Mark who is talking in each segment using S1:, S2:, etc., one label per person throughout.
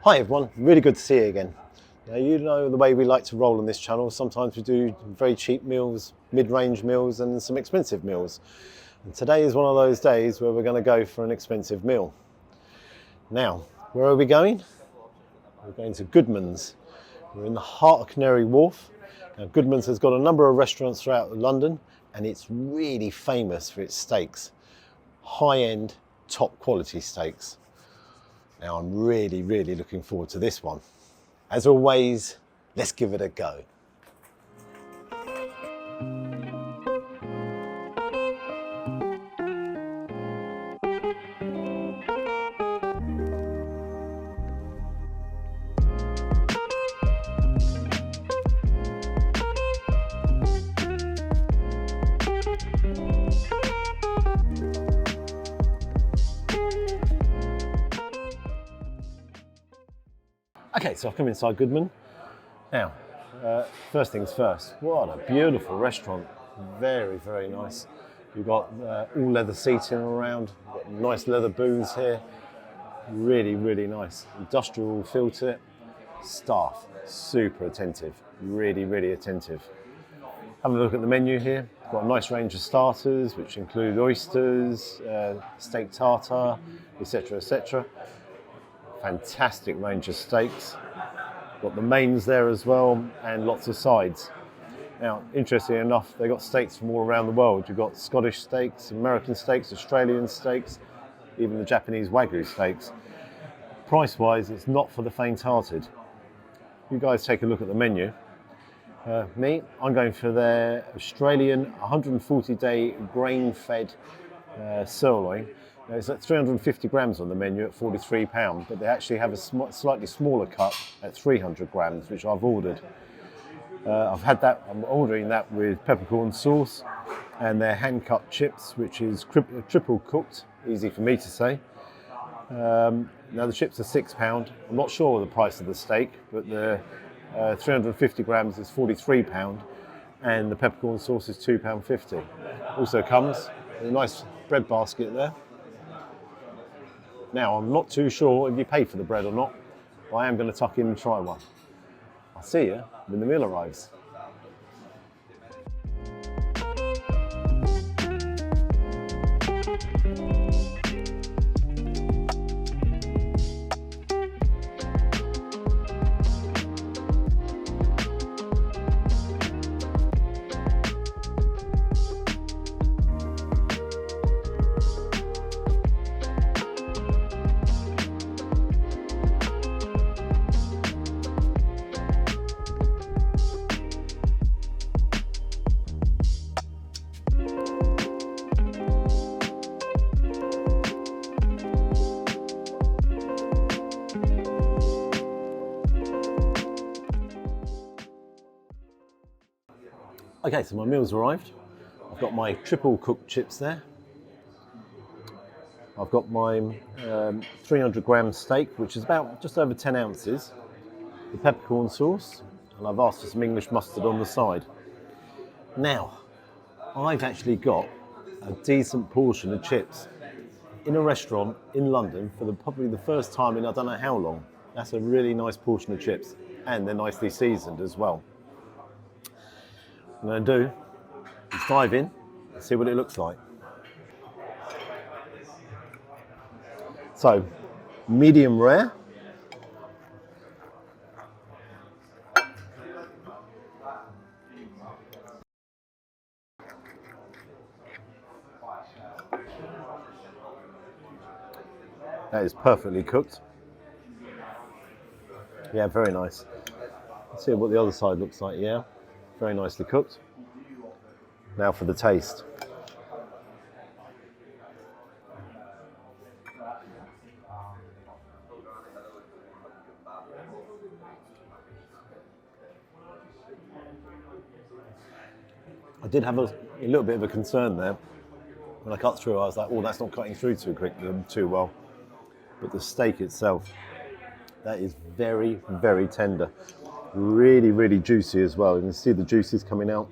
S1: Hi everyone, really good to see you again. Now you know the way we like to roll on this channel. Sometimes we do very cheap meals, mid-range meals and some expensive meals. And today is one of those days where we're going to go for an expensive meal. Now, where are we going? We're going to Goodman's. We're in the heart of Canary Wharf. Now Goodman's has got a number of restaurants throughout London and it's really famous for its steaks. High-end, top quality steaks. Now I'm really looking forward to this one. As always, let's give it a go. Okay, so I've come inside Goodman. Now, first things first, what a beautiful restaurant. Very nice. You've got all leather seating around, you've got nice leather booths here. Really nice. Industrial feel to it. Staff, super attentive, really attentive. Having a look at the menu here, got a nice range of starters, which include oysters, steak tartare, etc. Fantastic range of steaks. Got the mains there as well and lots of sides. Now, interestingly enough, they've got steaks from all around the world. You've got Scottish steaks, American steaks, Australian steaks, even the Japanese Wagyu steaks. Price-wise, it's not for the faint-hearted. You guys take a look at the menu. I'm going for their Australian 140-day grain-fed sirloin. Now, it's at 350 grams on the menu at £43, but they actually have a slightly smaller cut at 300 grams, which I've ordered. I've had that, I'm ordering that with peppercorn sauce and their hand-cut chips, which is triple cooked, easy for me to say. Now the chips are £6. I'm not sure of the price of the steak, but the 350 grams is £43 and the peppercorn sauce is £2.50. Also comes with a nice bread basket there. Now, I'm not too sure if you pay for the bread or not, but I am going to tuck in and try one. I'll see you when the meal arrives. Okay, so my meal's arrived. I've got my triple cooked chips there. I've got my 300 gram steak, which is about just over 10 ounces. The peppercorn sauce, and I've asked for some English mustard on the side. Now, I've actually got a decent portion of chips in a restaurant in London for probably the first time in I don't know how long. That's a really nice portion of chips, and they're nicely seasoned as well. What I'm going to do is dive in and see what it looks like. So, medium rare. That is perfectly cooked. Yeah, very nice. Let's see what the other side looks like, yeah. Very nicely cooked. Now for the taste. I did have a little bit of a concern there. When I cut through, I was like, oh, that's not cutting through too well. But the steak itself, that is very tender. Really juicy as well. You can see the juices coming out.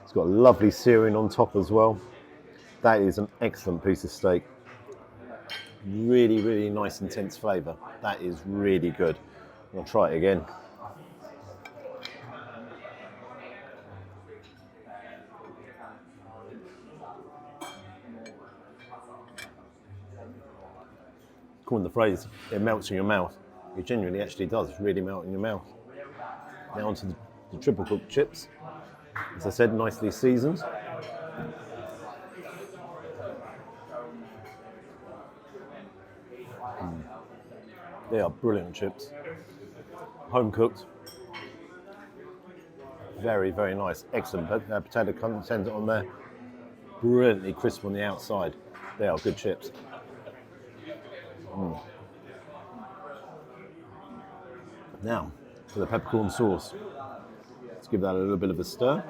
S1: It's got a lovely searing on top as well. That is an excellent piece of steak. Really, really nice, intense flavour. That is really good. I'll try it again. Coin the phrase, it melts in your mouth. It genuinely actually does really melt in your mouth. Now onto the triple cooked chips. As I said, nicely seasoned. They are brilliant chips. Home cooked. Very, very nice. Excellent potato content on there. Brilliantly crisp on the outside. They are good chips. Now, for the peppercorn sauce. Let's give that a little bit of a stir.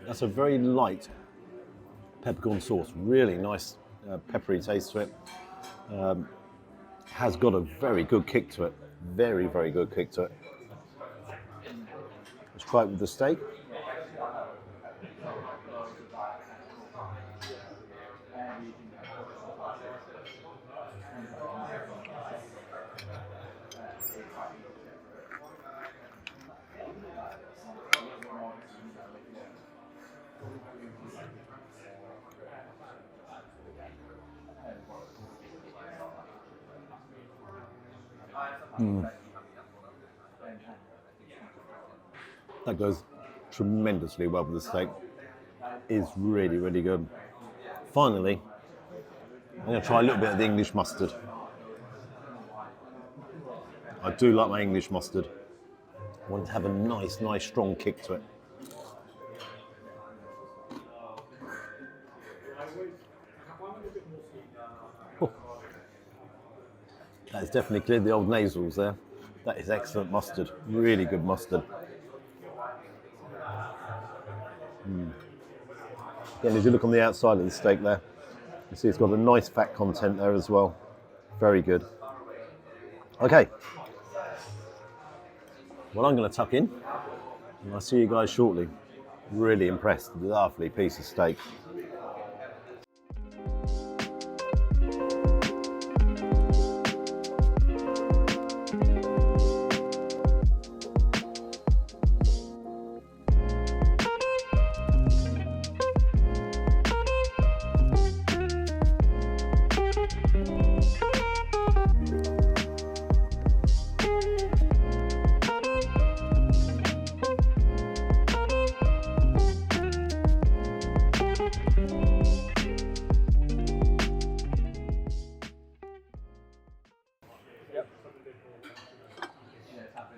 S1: That's a very light peppercorn sauce, really nice peppery taste to it. Has got a very good kick to it, very, very good kick to it. Let's try it with the steak. That goes tremendously well with the steak. It's really, really good. Finally, I'm going to try a little bit of the English mustard. I do like my English mustard. I want it to have a nice, nice strong kick to it. That has definitely cleared the old nasals there. That is excellent mustard, really good mustard. Again, as you look on the outside of the steak there, you see it's got a nice fat content there as well. Very good. Okay. Well, I'm going to tuck in, and I'll see you guys shortly. Really impressed. Lovely piece of steak.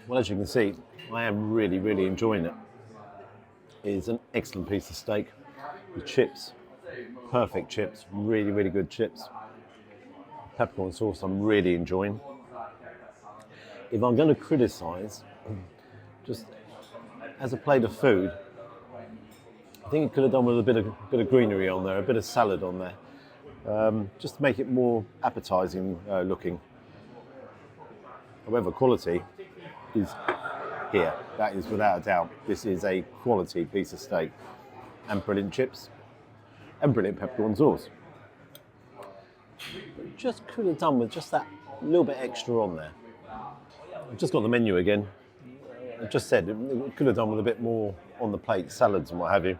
S1: Well, as you can see, I am really, really enjoying it. It is an excellent piece of steak. The chips, perfect chips, really, really good chips. Peppercorn sauce I'm really enjoying. If I'm going to criticise, just as a plate of food, I think it could have done with a bit of greenery on there, a bit of salad on there, just to make it more appetising looking. However, quality is here. That is without a doubt. This is a quality piece of steak, and brilliant chips, and brilliant peppercorn sauce. But just could have done with just that little bit extra on there. I've just got the menu again. I just said it could have done with a bit more on the plate, salads and what have you.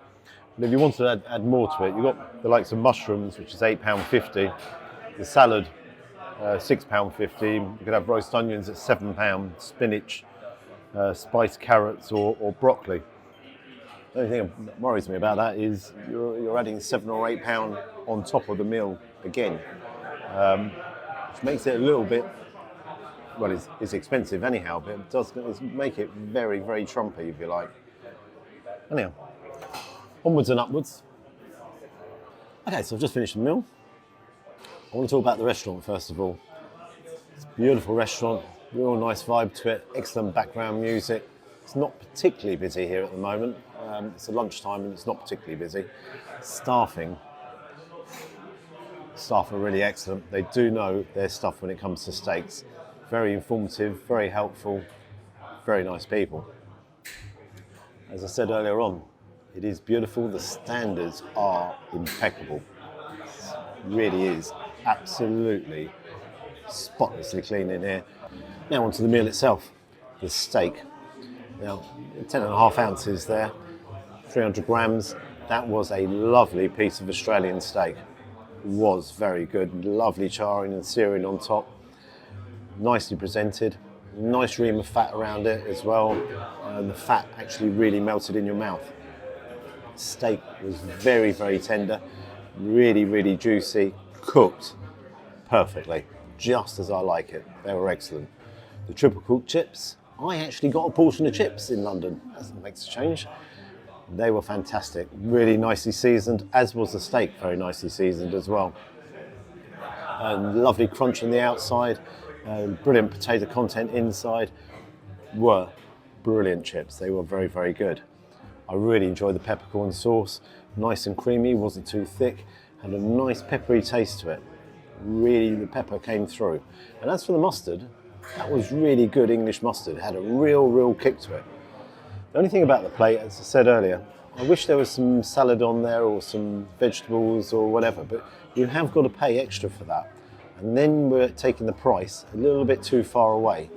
S1: But if you wanted to add more to it, you've got the likes of mushrooms, which is £8.50. The salad, £6.50. You could have roast onions at £7, spinach, spiced carrots or broccoli. The only thing that worries me about that is you're adding £7 or £8 on top of the meal again, which makes it a little bit, well, it's expensive anyhow, but it does make it very, very trumpy, if you like. Anyhow, onwards and upwards. Okay, so I've just finished the meal. I want to talk about the restaurant first of all. It's a beautiful restaurant, real nice vibe to it, excellent background music. It's not particularly busy here at the moment. It's a lunchtime and it's not particularly busy. Staff are really excellent. They do know their stuff when it comes to steaks. very informative, very helpful, very nice people. As I said earlier on, it is beautiful. The standards are impeccable. It really is absolutely spotlessly clean in here. Now onto the meal itself, the steak. Now 10.5 ounces there, 300 grams. That was a lovely piece of Australian steak. It was very good, lovely charring and searing on top. Nicely presented, nice ream of fat around it as well, and the fat actually really melted in your mouth. Steak was very, very tender, really, really juicy, cooked perfectly, just as I like it. They were excellent. The triple cooked chips, I actually got a portion of chips in London. That makes a change. They were fantastic, really nicely seasoned, as was the steak, very nicely seasoned as well. And lovely crunch on the outside, brilliant potato content inside. Were brilliant chips. They were very, very good. I really enjoyed the peppercorn sauce, nice and creamy, wasn't too thick, had a nice peppery taste to it. Really, the pepper came through. And as for the mustard, that was really good English mustard. It had a real kick to it. The only thing about the plate, as I said earlier, I wish there was some salad on there or some vegetables or whatever, but you have got to pay extra for that. And then we're taking the price a little bit too far away.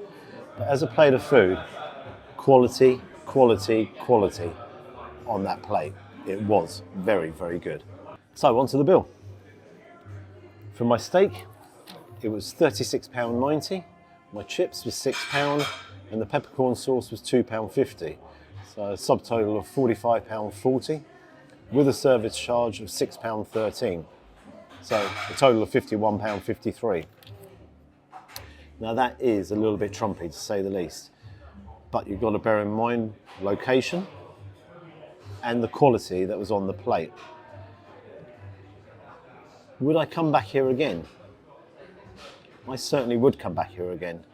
S1: But as a plate of food, quality, quality, quality on that plate. It was very, very good. So onto the bill. For my steak, it was £36.90. My chips was £6 and the peppercorn sauce was £2.50. So a subtotal of £45.40 with a service charge of £6.13. So a total of £51.53. Now that is a little bit trumpy to say the least, but you've got to bear in mind location and the quality that was on the plate. Would I come back here again? I certainly would come back here again.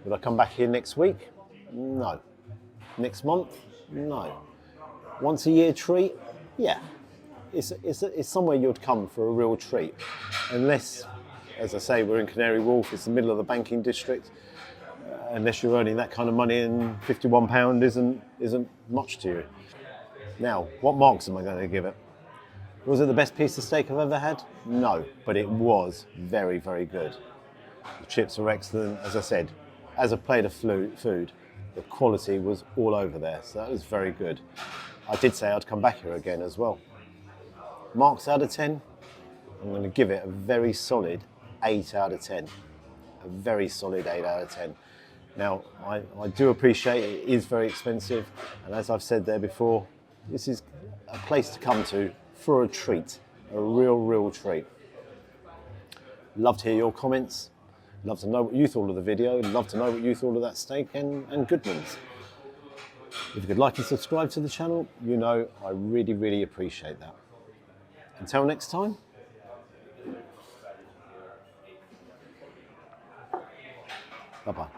S1: Would I come back here next week? No. Next month? No. Once a year treat? Yeah. It's somewhere you'd come for a real treat. Unless, as I say, we're in Canary Wharf, it's the middle of the banking district. Unless you're earning that kind of money, and £51 isn't much to you. Now, what marks am I going to give it? Was it the best piece of steak I've ever had? No, but it was very, very good. The chips were excellent. As I said, as a plate of food, the quality was all over there, so that was very good. I did say I'd come back here again as well. Marks out of 10, I'm going to give it a very solid 8 out of 10. A very solid 8 out of 10. Now, I do appreciate it is very expensive, and as I've said there before, this is a place to come to for a treat, a real treat. Love to hear your comments. Love to know what you thought of the video. Love to know what you thought of that steak and Goodman's. If you could like and subscribe to the channel, you know I really appreciate that. Until next time. Bye-bye.